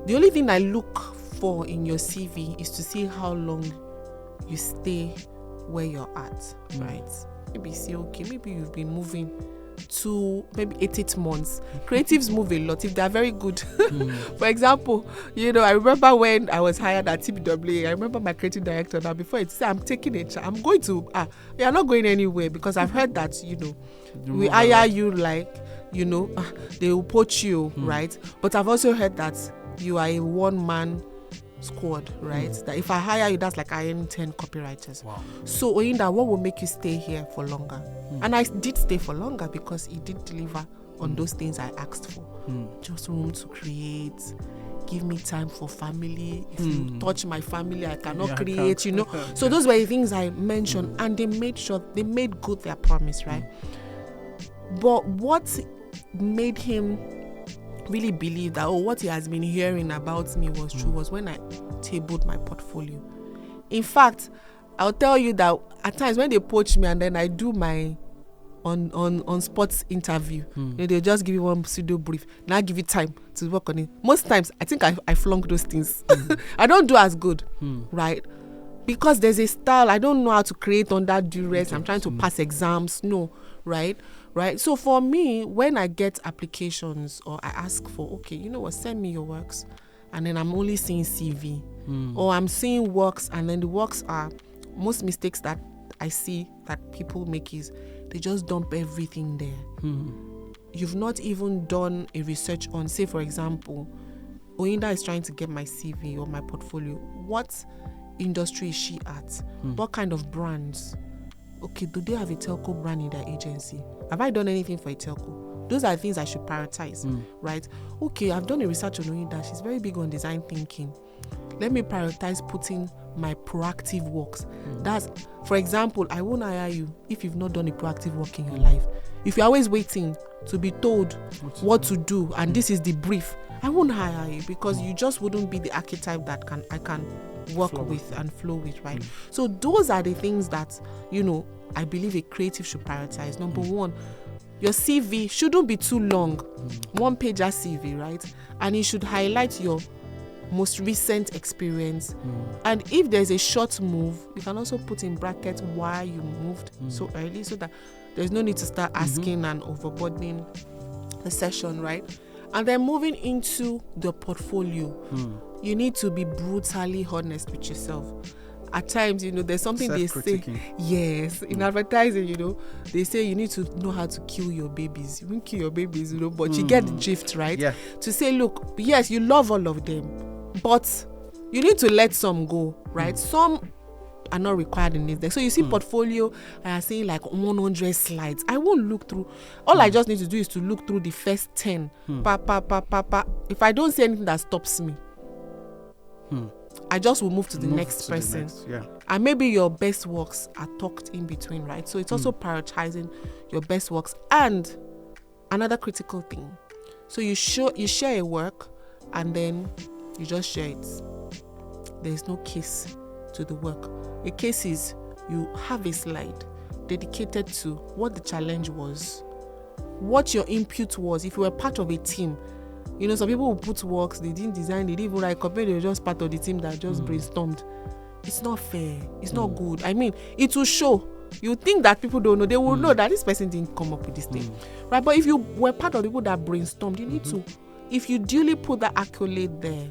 The only thing I look for in your CV is to see how long you stay where you're at, right? Maybe say, okay, maybe you've been moving to maybe 8 months. Creatives move a lot if they're very good. For example, I remember when I was hired at TBWA, I remember my creative director now before it said, I'm taking I'm going to you're not going anywhere, because I've heard that we hire you they will poach you, right? But I've also heard that you are a one-man squad, right? That if I hire you, that's like hiring 10 copywriters. Wow. So Oyinda, what will make you stay here for longer? And I did stay for longer because he did deliver on those things I asked for. Just room to create, give me time for family. If you touch my family, I cannot create, So those were the things I mentioned, and they made good their promise, right? But what made him really believe that what he has been hearing about me was true was when I tabled my portfolio. In fact, I'll tell you that at times when they poach me and then I do my on sports interview, they'll just give you one pseudo brief, now give you time to work on it. Most times I think I flunk those things. I don't do as good, right? Because there's a style I don't know how to create under duress. I'm trying to pass exams. No, right? So for me, when I get applications or I ask for, okay, send me your works, and then I'm only seeing CV, or I'm seeing works, and then the works are, most mistakes that I see that people make is they just dump everything there. You've not even done a research on, say for example, Oyinda is trying to get my CV or my portfolio. What industry is she at? What kind of brands? Okay, do they have a telco brand in their agency? Have I done anything for a telco? Those are things I should prioritize, right? Okay, I've done a research on Oyinda. She's very big on design thinking. Let me prioritize putting my proactive works. That's, for example, I won't hire you if you've not done a proactive work in your life. If you're always waiting to be told what to do, and this is the brief, I won't hire you, because you just wouldn't be the archetype that I can work with and flow with, right? So those are the things that, I believe a creative should prioritize. Number one, your CV shouldn't be too long, one-pager CV, right? And it should highlight your most recent experience. And if there's a short move, you can also put in brackets why you moved so early, so that there's no need to start asking and overburdening the session, right? And then moving into the portfolio, you need to be brutally honest with yourself. At times, there's something they say. Yes, in advertising, they say you need to know how to kill your babies. You won't kill your babies, but you get the drift, right? Yeah. To say, look, yes, you love all of them, but you need to let some go, right? Some are not required in this. So you see portfolio, and I'm saying like 100 slides. I won't look through. All I just need to do is to look through the first 10. If I don't see anything that stops me, I just will move to the next person. And maybe your best works are tucked in between, right? So it's also prioritizing your best works. And another critical thing, so you share a work and then you just share it. There's no case to the work. A case is you have a slide dedicated to what the challenge was, what your input was. If you were part of a team, some people will put works, they didn't design, they didn't even write copy, they were just part of the team that just brainstormed. It's not fair. It's not good. I mean, it will show. You think that people don't know. They will know that this person didn't come up with this thing. Right? But if you were part of the people that brainstormed, you need to, if you duly put the accolade there,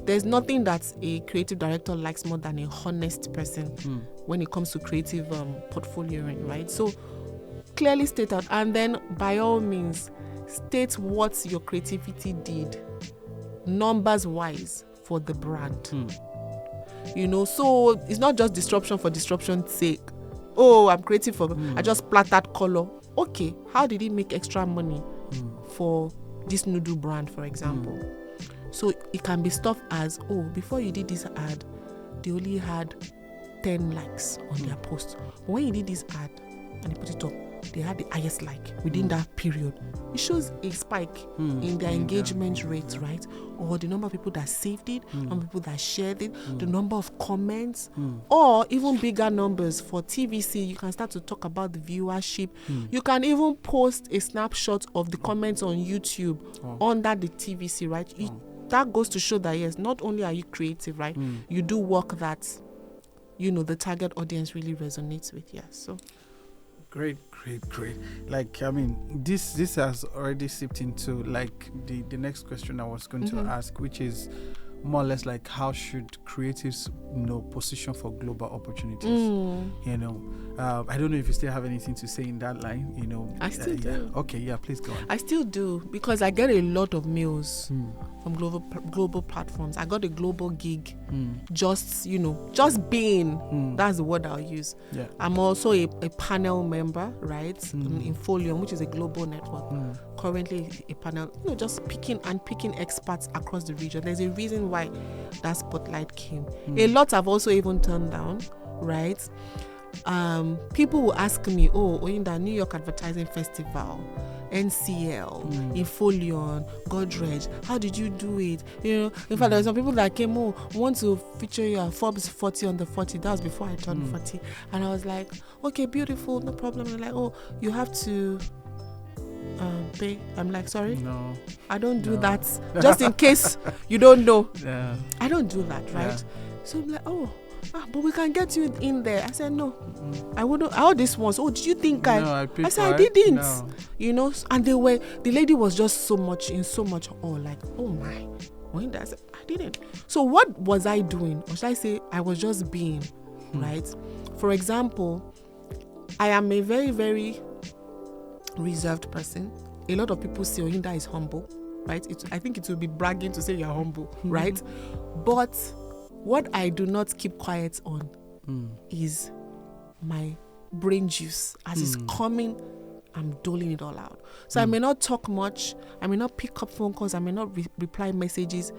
there's nothing that a creative director likes more than a honest person when it comes to creative portfolioing, right? So clearly state out, and then by all means, state what your creativity did, numbers wise, for the brand. So it's not just disruption for disruption's sake. I'm creative for, I just plot that color. Okay, how did it make extra money for this noodle brand, for example? So it can be stuff as, before you did this ad, they only had 10 likes on their post. But when you did this ad and you put it up, they had the highest like within that period. It shows a spike in their engagement rate, right? Or the number of people that saved it, number of people that shared it, the number of comments, or even bigger numbers for TVC. You can start to talk about the viewership. You can even post a snapshot of the comments on YouTube under the TVC, right? That goes to show that, yes, not only are you creative, right? You do work that, the target audience really resonates with. Yeah, so. Great. Like, I mean, this has already sipped into like the next question I was going to ask, which is more or less like, how should creatives position for global opportunities? I don't know if you still have anything to say in that line. I still do. Okay, yeah, please go on. I still do, because I get a lot of mails from global platforms. I got a global gig, just being. That's the word I'll use. Yeah. I'm also a panel member, right? In Folium, which is a global network. Currently a panel, just picking experts across the region. There's a reason why that spotlight came. A lot I've also even turned down, right? People will ask me, Oyinda, New York Advertising Festival, NCL, Infolion, Godrej, how did you do it? In fact, there's some people that came, want to feature you at Forbes 40 on the 40. That was before I turned 40. And I was like, okay, beautiful, no problem. And like, you have to pay. I'm like, sorry? No. I don't do that. Just in case you don't know. Yeah. I don't do that, right? Yeah. So I'm like, but we can get you in there. I said, no, I wouldn't. All this once. Did you think I said, I didn't. No. And the lady was just in so much awe, like, oh my. When I said, I didn't. So what was I doing? Or should I say, I was just being, right? For example, I am a very, very reserved person. A lot of people say Oyinda is humble, right? I think it will be bragging to say you're humble, right? But what I do not keep quiet on is my brain juice. As it's coming, I'm doling it all out. So I may not talk much. I may not pick up phone calls. I may not reply messages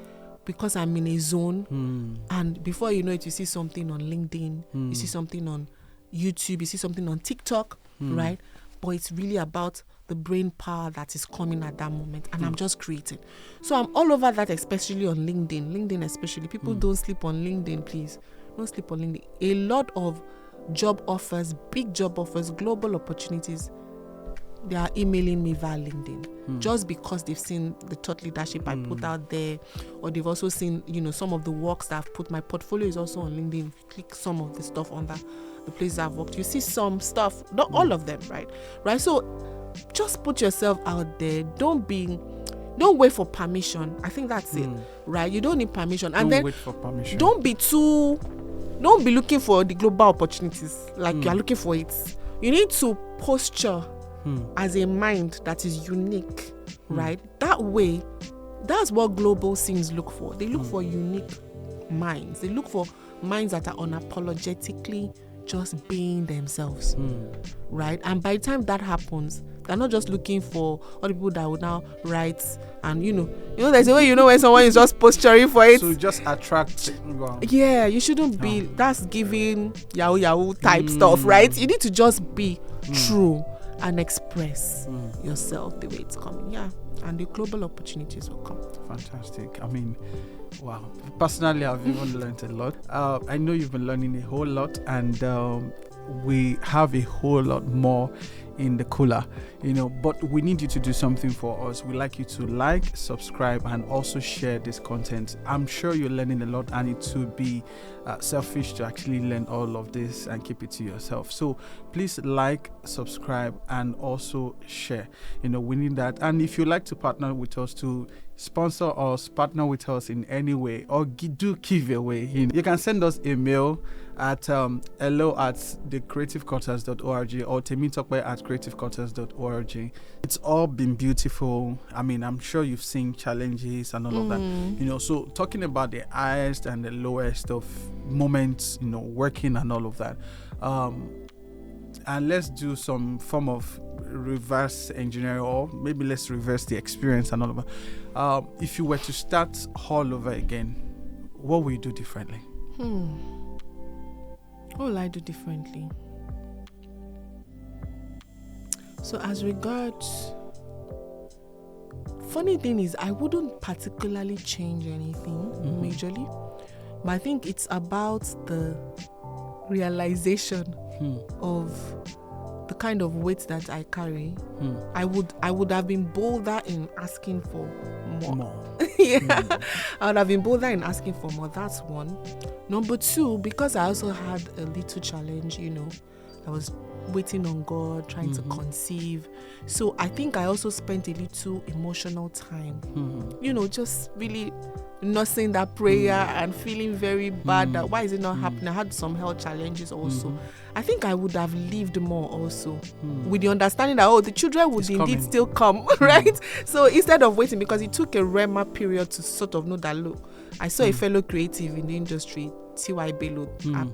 because I'm in a zone. And before you know it, you see something on LinkedIn. You see something on YouTube. You see something on TikTok, right? But it's really about the brain power that is coming at that moment, and I'm just creating. So I'm all over that, especially on LinkedIn especially. People don't sleep on LinkedIn, please. Don't sleep on LinkedIn. A lot of job offers, big job offers, global opportunities, they are emailing me via LinkedIn just because they've seen the thought leadership I put out there, or they've also seen, some of the works that I've put. My portfolio is also on LinkedIn. If you click some of the stuff on the places I've worked, you see some stuff, not all of them, right? So just put yourself out there. Don't wait for permission. I think that's it, right? You don't need permission. And then wait for permission. Don't be looking for the global opportunities like you're looking for it. You need to posture as a mind that is unique, right? That way, that's what global scenes look for. They look for unique minds. They look for minds that are unapologetically just being themselves, right? And by the time that happens, they're not just looking for other people that would now write, and there's a way when someone is just posturing for it. So just attract. Yeah, you shouldn't be. That's giving yahoo type stuff, right? You need to just be true and express yourself the way it's coming. Yeah, and the global opportunities will come. Fantastic. I mean, wow. Personally, I've even learned a lot. I know you've been learning a whole lot, and we have a whole lot more in the cooler, but we need you to do something for us. We'd like you to like, subscribe, and also share this content. I'm sure you're learning a lot, and it would be selfish to actually learn all of this and keep it to yourself. So please like, subscribe, and also share. We need that. And if you'd like to partner with us to sponsor us, partner with us in any way, or do give away, you can send us a mail at hello@thecreativequarters.org or temitope@creativequarters.org. It's all been beautiful. I mean, I'm sure you've seen challenges and all of that. So talking about the highest and the lowest of moments, working and all of that. And let's do some form of reverse engineering, or maybe let's reverse the experience and all of that. If you were to start all over again, what would you do differently? What will I do differently? So as regards, funny thing is, I wouldn't particularly change anything majorly, but I think it's about the realization of the kind of weight that I carry. I would have been bolder in asking for more. I would have been bolder in asking for more. That's one. Number two, because I also had a little challenge, I was waiting on God, trying to conceive. So I think I also spent a little emotional time, just really nursing that prayer and feeling very bad that why is it not happening? I had some health challenges also. I think I would have lived more also with the understanding that the children would indeed still come, right? So instead of waiting, because it took a Rema period to sort of know that, look, I saw a fellow creative in the industry, T.Y. Bello,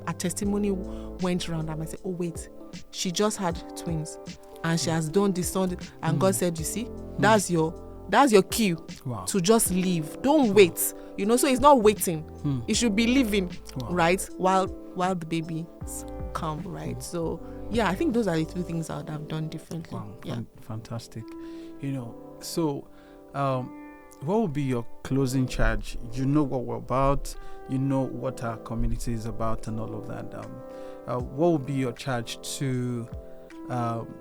a testimony went around and I said, oh wait, she just had twins and she has done this, and God said, you see, that's your cue to just leave. Don't wait. So it's not waiting. It should be living, right? While the babies come, right? So yeah, I think those are the two things I would have done differently. Wow, yeah. Fantastic. So what would be your closing charge? You know what we're about. You know what our community is about and all of that. What would be your charge to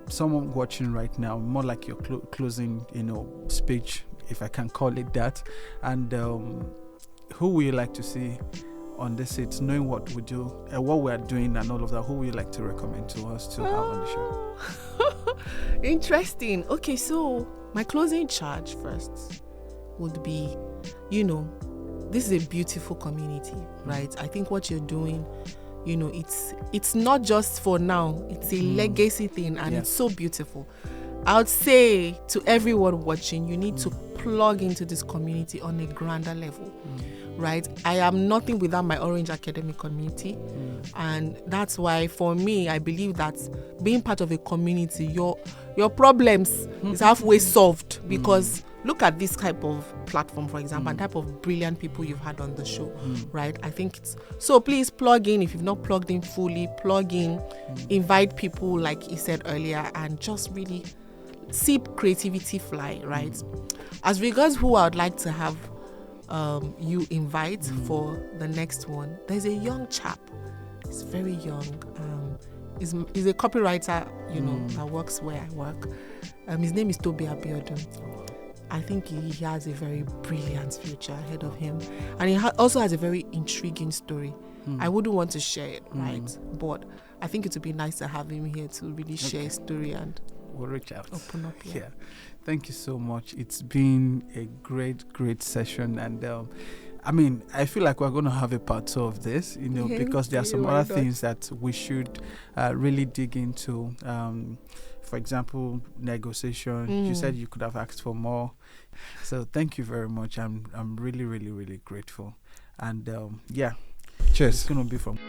someone watching right now, more like your closing, speech, if I can call it that, and who would you like to see on this seat, knowing what we do, what we are doing and all of that? Who would you like to recommend to us to have on the show? Interesting. Okay, so my closing charge first would be, this is a beautiful community, right? I think what you're doing, it's not just for now, it's a legacy thing, and it's so beautiful. I would say to everyone watching, you need to plug into this community on a grander level, right? I am nothing without my Orange academic community, and that's why for me, I believe that being part of a community, your problems is halfway solved, because look at this type of platform, for example, and type of brilliant people you've had on the show, right? I think so please plug in. If you've not plugged in fully, plug in, invite people like he said earlier, and just really see creativity fly, right? As regards who I would like to have you invite for the next one, there's a young chap. He's very young. He's a copywriter, that works where I work. His name is Toby Abiodun. I think he has a very brilliant future ahead of him, and he also has a very intriguing story. I wouldn't want to share it, right? But I think it would be nice to have him here to really share his story, and we'll reach out. Open up. Yeah. Thank you so much. It's been a great session, and I feel like we're going to have a part 2 of this, because there are some other things that we should really dig into. For example, negotiation. You said you could have asked for more. So thank you very much. I'm really, really, really grateful. And cheers. It's going to be from